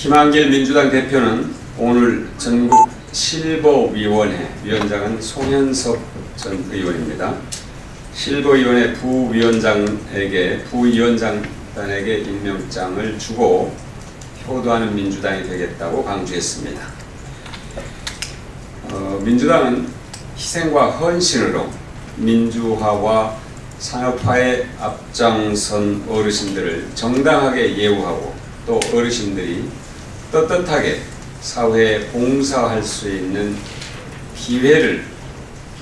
김한길 민주당 대표는 오늘 전국 실버위원회 위원장은 송현석 전 의원입니다. 실버위원회 부위원장단에게 임명장을 주고 효도하는 민주당이 되겠다고 강조했습니다. 민주당은 희생과 헌신으로 민주화와 산업화에 앞장선 어르신들을 정당하게 예우하고 또 어르신들이 떳떳하게 사회에 봉사할 수 있는 기회를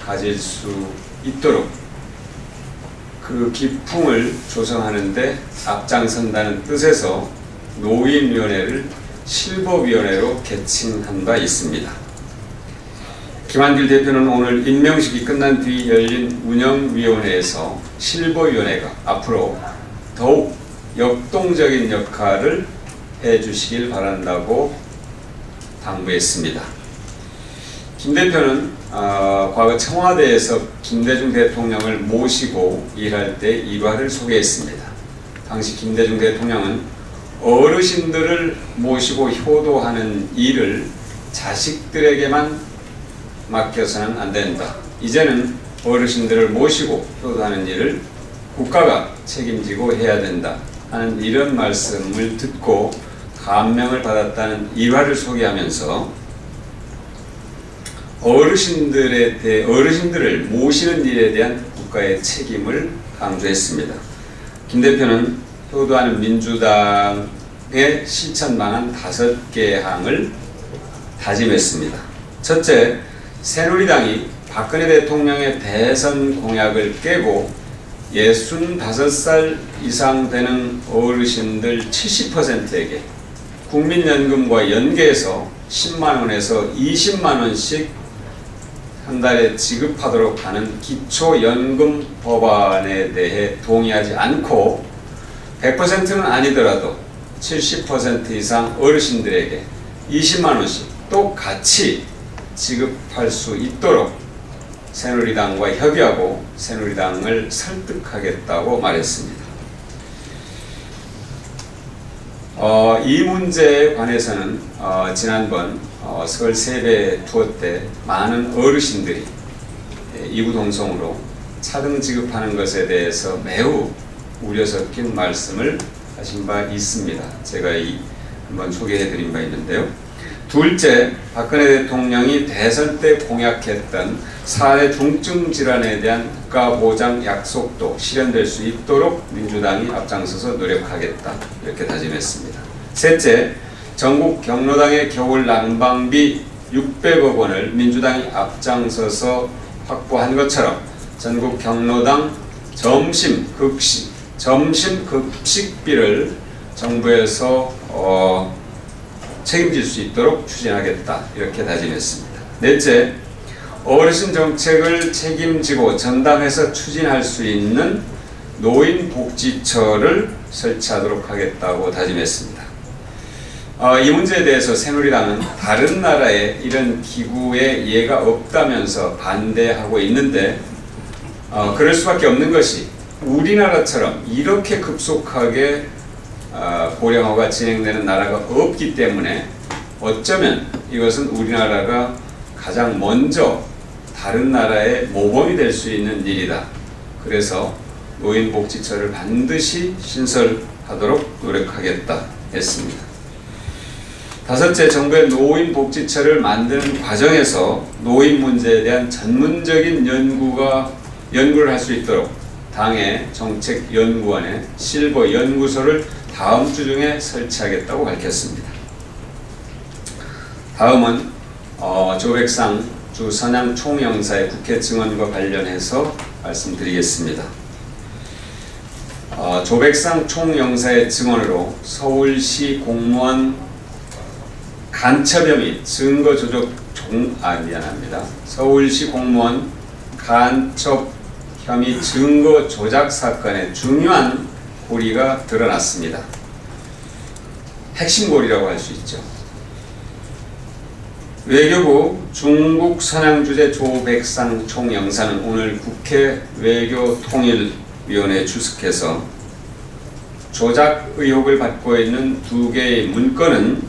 가질 수 있도록 그 기풍을 조성하는 데 앞장선다는 뜻에서 노인위원회를 실버위원회로 개칭한 바 있습니다. 김한길 대표는 오늘 임명식이 끝난 뒤 열린 운영위원회에서 실버위원회가 앞으로 더욱 역동적인 역할을 해주시길 바란다고 당부했습니다. 김 대표는 과거 청와대에서 김대중 대통령을 모시고 일할 때 일화를 소개했습니다. 당시 김대중 대통령은 어르신들을 모시고 효도하는 일을 자식들에게만 맡겨서는 안 된다. 이제는 어르신들을 모시고 효도하는 일을 국가가 책임지고 해야 된다 하는 이런 말씀을 듣고 감명을 받았다는 일화를 소개하면서 어르신들을 모시는 일에 대한 국가의 책임을 강조했습니다. 김 대표는 효도하는 민주당의 실천 방안 5개 항을 다짐했습니다. 첫째, 새누리당이 박근혜 대통령의 대선 공약을 깨고 65살 이상 되는 어르신들 70%에게 국민연금과 연계해서 10만원에서 20만원씩 한 달에 지급하도록 하는 기초연금 법안에 대해 동의하지 않고 100%는 아니더라도 70% 이상 어르신들에게 20만원씩 똑같이 지급할 수 있도록 새누리당과 협의하고 새누리당을 설득하겠다고 말했습니다. 이 문제에 관해서는 지난번 설 세배 투어 때 많은 어르신들이 이구동성으로 차등 지급하는 것에 대해서 매우 우려 섞인 말씀을 하신 바 있습니다. 제가 한번 소개해드린 바 있는데요. 둘째, 박근혜 대통령이 대선 때 공약했던 4대 중증 질환에 대한 국가 보장 약속도 실현될 수 있도록 민주당이 앞장서서 노력하겠다 이렇게 다짐했습니다. 셋째, 전국 경로당의 겨울 난방비 600억 원을 민주당이 앞장서서 확보한 것처럼 전국 경로당 점심 급식비를 정부에서 책임질 수 있도록 추진하겠다 이렇게 다짐했습니다. 넷째, 어르신 정책을 책임지고 전담해서 추진할 수 있는 노인복지처를 설치하도록 하겠다고 다짐했습니다. 이 문제에 대해서 새누리당은 다른 나라에 이런 기구의 예가 없다면서 반대하고 있는데 그럴 수밖에 없는 것이 우리나라처럼 이렇게 급속하게 고령화가 진행되는 나라가 없기 때문에 어쩌면 이것은 우리나라가 가장 먼저 다른 나라의 모범이 될 수 있는 일이다. 그래서 노인복지처를 반드시 신설하도록 노력하겠다 했습니다. 다섯째, 정부의 노인복지처를 만드는 과정에서 노인 문제에 대한 전문적인 연구를 할 수 있도록 당의 정책연구원에 실버 연구소를 다음 주 중에 설치하겠다고 밝혔습니다. 다음은 조백상 주 선양 총영사의 국회 증언과 관련해서 말씀드리겠습니다. 조백상 총영사의 증언으로 서울시 공무원 간첩 혐의 증거 조작 서울시 공무원 간첩 혐의 증거 조작 사건의 중요한 고리가 드러났습니다. 핵심 고리라고 할 수 있죠. 외교부 중국 선양 주재 조백상 총영사는 오늘 국회 외교통일위원회에 출석해서 조작 의혹을 받고 있는 2개의 문건은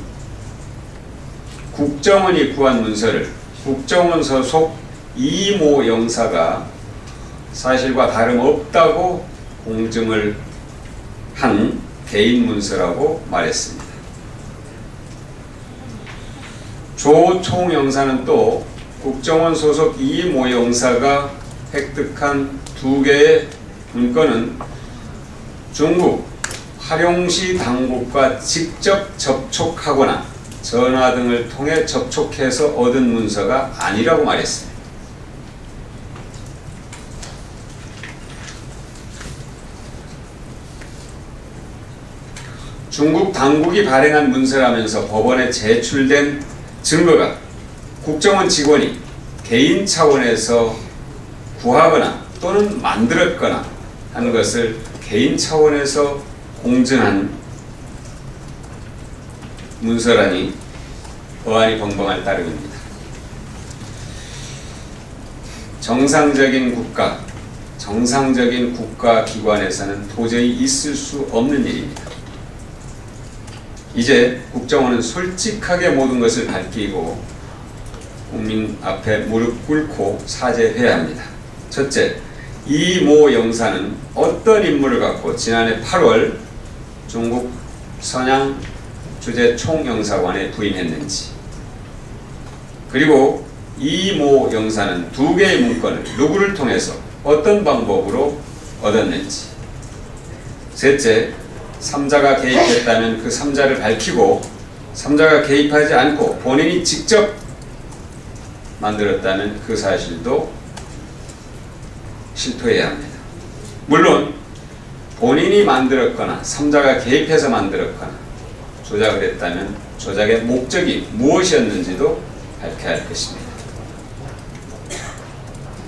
국정원이 구한 문서를 국정원 소속 이모 영사가 사실과 다름없다고 공증을 한 개인 문서라고 말했습니다. 조 총영사는 또 국정원 소속 이모 영사가 획득한 2개의 문건은 중국 화룡시 당국과 직접 접촉하거나 전화 등을 통해 접촉해서 얻은 문서가 아니라고 말했습니다. 중국 당국이 발행한 문서라면서 법원에 제출된 증거가 국정원 직원이 개인 차원에서 구하거나 또는 만들었거나 하는 것을 개인 차원에서 공증한 문서라니 어안이 벙벙할 따름입니다. 정상적인 국가 기관에서는 도저히 있을 수 없는 일입니다. 이제 국정원은 솔직하게 모든 것을 밝히고 국민 앞에 무릎 꿇고 사죄해야 합니다. 첫째, 이 모 영사는 어떤 임무를 갖고 지난해 8월 중국 선양 주재 총영사관에 부임했는지, 그리고 이 모 영사는 2개의 문건을 누구를 통해서 어떤 방법으로 얻었는지, 셋째, 3자가 개입했다면 그 3자를 밝히고 3자가 개입하지 않고 본인이 직접 만들었다면 그 사실도 실토해야 합니다. 물론 본인이 만들었거나 3자가 개입해서 만들었거나 조작을 했다면 조작의 목적이 무엇이었는지도 밝혀야 할 것입니다.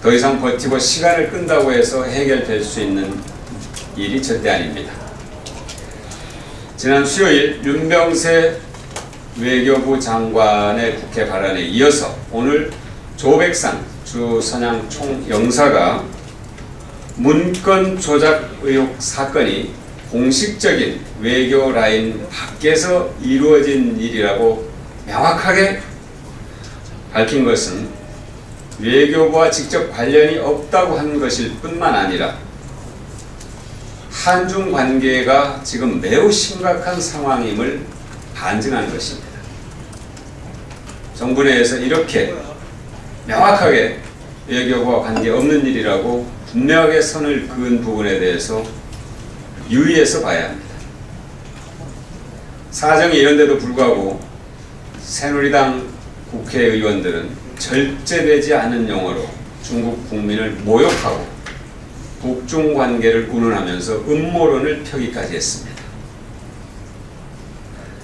더 이상 버티고 시간을 끈다고 해서 해결될 수 있는 일이 절대 아닙니다. 지난 수요일 윤병세 외교부 장관의 국회 발언에 이어서 오늘 조백산 주 선양 총영사가 문건 조작 의혹 사건이 공식적인 외교 라인 밖에서 이루어진 일이라고 명확하게 밝힌 것은 외교부와 직접 관련이 없다고 한 것일 뿐만 아니라 한중 관계가 지금 매우 심각한 상황임을 반증하는 것입니다. 정부 내에서 이렇게 명확하게 외교부와 관계없는 일이라고 분명하게 선을 그은 부분에 대해서 유의해서 봐야 합니다. 사정이 이런데도 불구하고 새누리당 국회의원들은 절제되지 않은 용어로 중국 국민을 모욕하고 북중 관계를 운운하면서 음모론을 펴기까지 했습니다.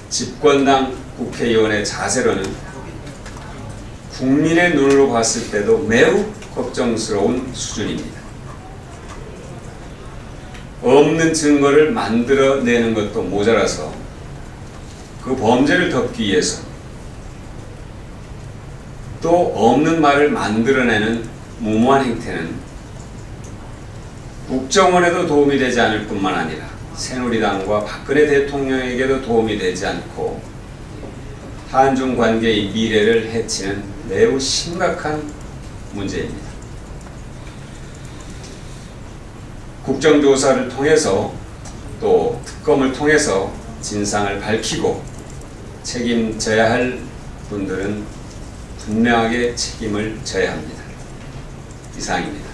집권당 국회의원의 자세로는 국민의 눈으로 봤을 때도 매우 걱정스러운 수준입니다. 없는 증거를 만들어내는 것도 모자라서 그 범죄를 덮기 위해서 또 없는 말을 만들어내는 무모한 행태는 국정원에도 도움이 되지 않을 뿐만 아니라 새누리당과 박근혜 대통령에게도 도움이 되지 않고 한중 관계의 미래를 해치는 매우 심각한 문제입니다. 국정조사를 통해서 또 특검을 통해서 진상을 밝히고 책임져야 할 분들은 분명하게 책임을 져야 합니다. 이상입니다.